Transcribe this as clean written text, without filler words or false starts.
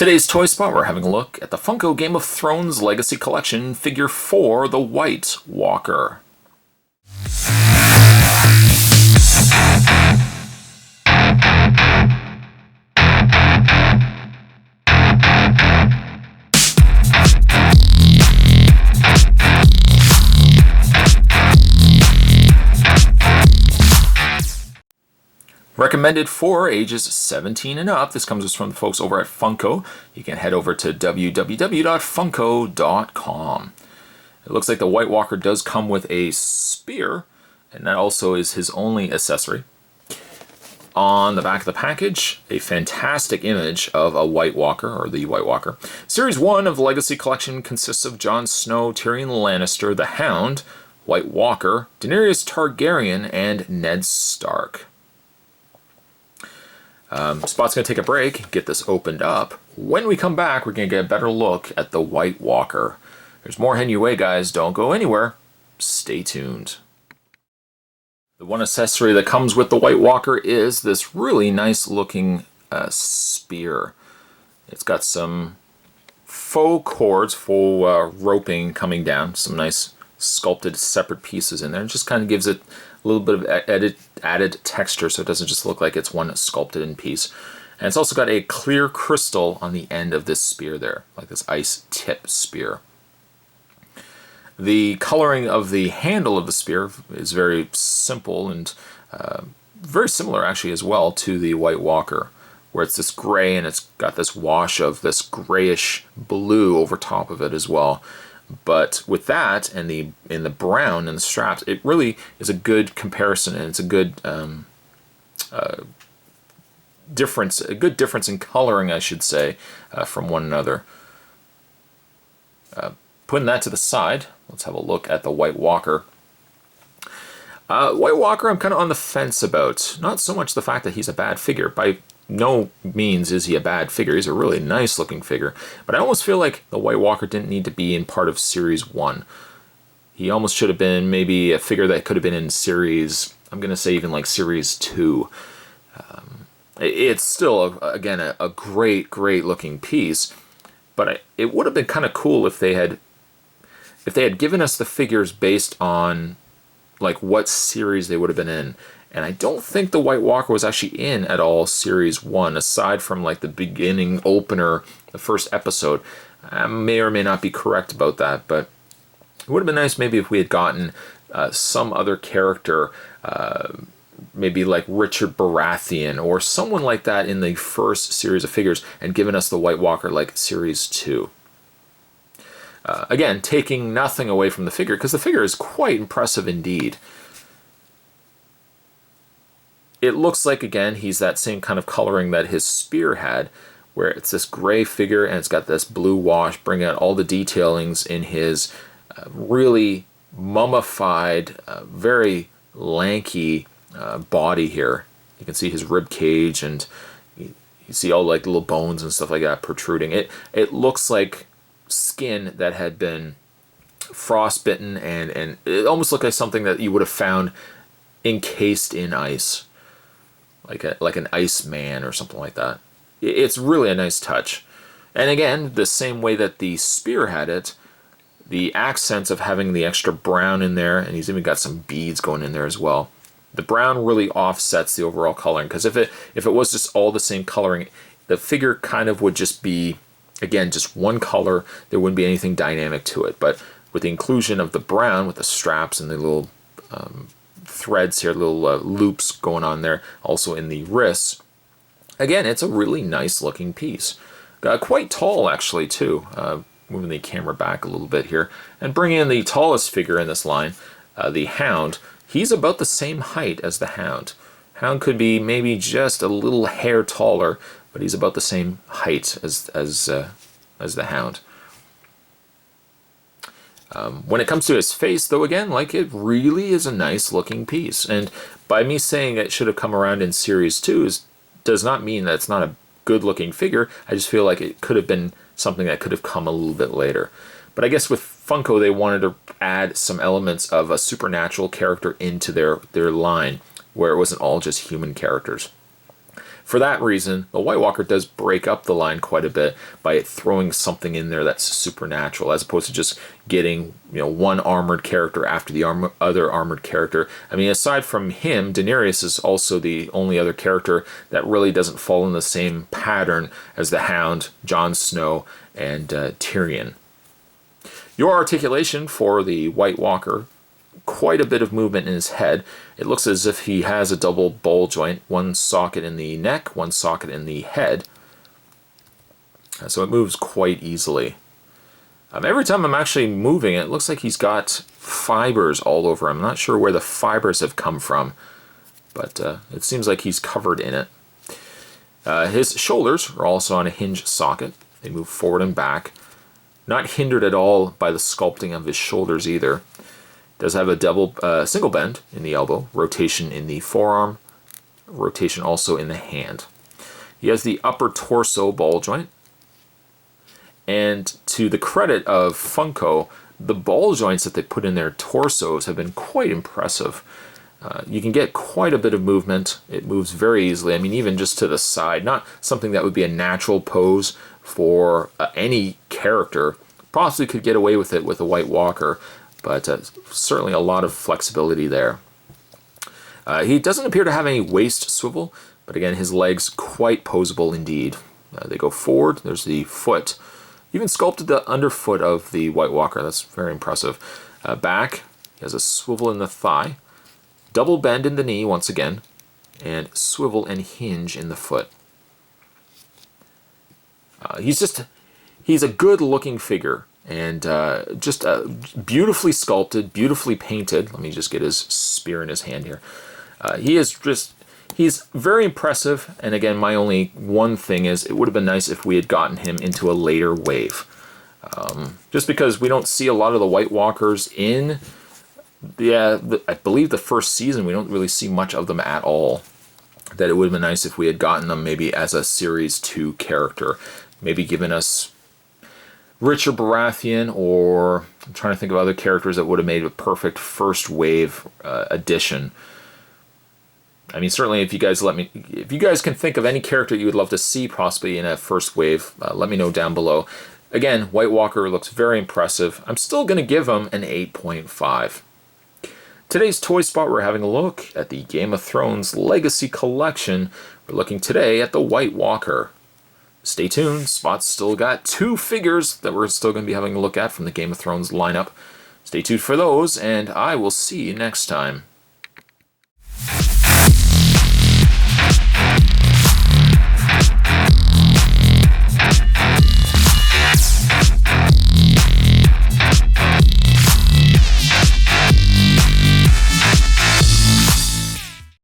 Today's Toy Spot, we're having a look at the Funko Game of Thrones Legacy Collection Figure 4, the White Walker. Recommended for ages 17 and up. This comes from the folks over at Funko. You can head over to www.funko.com. It looks like the White Walker does come with a spear, and that also is his only accessory. On the back of the package, a fantastic image of a White Walker, or the White Walker. Series 1 of the Legacy Collection consists of Jon Snow, Tyrion Lannister, the Hound, White Walker, Daenerys Targaryen, and Ned Stark. Spot's going to take a break, get this opened up. When we come back, we're going to get a better look at the White Walker. There's more heading your way, guys. Don't go anywhere. Stay tuned. The one accessory that comes with the White Walker is this really nice looking spear. It's got some faux cords, faux roping coming down, some nice sculpted separate pieces in there. It just kind of gives it a little bit of added texture so it doesn't just look like it's one sculpted in piece. And it's also got a clear crystal on the end of this spear there, like this ice tip spear. The coloring of the handle of the spear is very simple and very similar actually as well to the White Walker, where it's this gray and it's got this wash of this grayish blue over top of it as well. But with that and in the brown and the straps, it really is a good comparison, and it's a good difference in coloring, I should say, from one another. Putting that to the side, let's have a look at the White Walker. White Walker, I'm kind of on the fence about. Not so much the fact that he's a bad figure. By no means is he a bad figure. He's a really nice looking figure. But I almost feel like the White Walker didn't need to be in part of Series 1. He almost should have been maybe a figure that could have been in Series, I'm going to say even like Series 2. It's still, again, a great looking piece. But it would have been kind of cool if they had given us the figures based on like what series they would have been in. And I don't think the White Walker was actually in at all Series 1, aside from like the beginning opener, the first episode. I may or may not be correct about that, but it would have been nice maybe if we had gotten some other character, maybe like Richard Baratheon or someone like that in the first series of figures, and given us the White Walker like Series 2. Again, taking nothing away from the figure, because the figure is quite impressive indeed. It looks like, again, he's that same kind of coloring that his spear had, where it's this gray figure and it's got this blue wash, bringing out all the detailings in his really mummified, very lanky body here. You can see his rib cage, and you see all like little bones and stuff like that protruding. It looks like skin that had been frostbitten, and it almost looked like something that you would have found encased in ice. Like an ice man or something like that. It's really a nice touch. And again, the same way that the spear had it, the accents of having the extra brown in there, and he's even got some beads going in there as well. The brown really offsets the overall coloring, because if it was just all the same coloring, the figure kind of would just be, again, just one color. There wouldn't be anything dynamic to it. But with the inclusion of the brown, with the straps and the little threads here, little loops going on there, also in the wrists. Again, it's a really nice looking piece. Quite tall actually too. Moving the camera back a little bit here and bringing in the tallest figure in this line, the Hound. He's about the same height as the Hound. Hound could be maybe just a little hair taller, but he's about the same height as the Hound. When it comes to his face, though, again, like, it really is a nice looking piece. And by me saying it should have come around in Series 2 does not mean that it's not a good looking figure. I just feel like it could have been something that could have come a little bit later. But I guess with Funko, they wanted to add some elements of a supernatural character into their line, where it wasn't all just human characters. for that reason, the White Walker does break up the line quite a bit by throwing something in there that's supernatural, as opposed to just getting, one armored character after the other armored character. I mean, aside from him, Daenerys is also the only other character that really doesn't fall in the same pattern as the Hound, Jon Snow, and Tyrion. Your articulation for the White Walker, quite a bit of movement in his head. It looks as if he has a double ball joint, one socket in the neck, one socket in the head. So it moves quite easily. Every time I'm actually moving it looks like he's got fibers all over him. I'm not sure where the fibers have come from, but it seems like he's covered in it. His shoulders are also on a hinge socket. They move forward and back. Not hindered at all by the sculpting of his shoulders either. Does have a single bend in the elbow, rotation in the forearm, rotation also in the hand. He has the upper torso ball joint. And to the credit of Funko, the ball joints that they put in their torsos have been quite impressive. You can get quite a bit of movement. It moves very easily. I mean, even just to the side. Not something that would be a natural pose for any character. Possibly could get away with it with a White Walker, but certainly a lot of flexibility there. He doesn't appear to have any waist swivel, but again, his legs quite posable indeed. They go forward. There's the foot. Even sculpted the underfoot of the White Walker. That's very impressive. Back, he has a swivel in the thigh. Double bend in the knee once again, and swivel and hinge in the foot. He's a good looking figure, and just beautifully sculpted, beautifully painted. Let me just get his spear in his hand here. He's very impressive, and again, my only one thing is it would have been nice if we had gotten him into a later wave. Just because we don't see a lot of the White Walkers in I believe the first season, we don't really see much of them at all. That it would have been nice if we had gotten them maybe as a Series 2 character. Maybe given us Richard Baratheon, or I'm trying to think of other characters that would have made a perfect first wave addition. I mean, certainly if you guys can think of any character you would love to see possibly in a first wave, let me know down below. Again, White Walker looks very impressive. I'm still going to give him an 8.5. Today's Toy Spot, we're having a look at the Game of Thrones Legacy Collection. We're looking today at the White Walker. Stay tuned, Spot's still got 2 figures that we're still going to be having a look at from the Game of Thrones lineup. Stay tuned for those, and I will see you next time.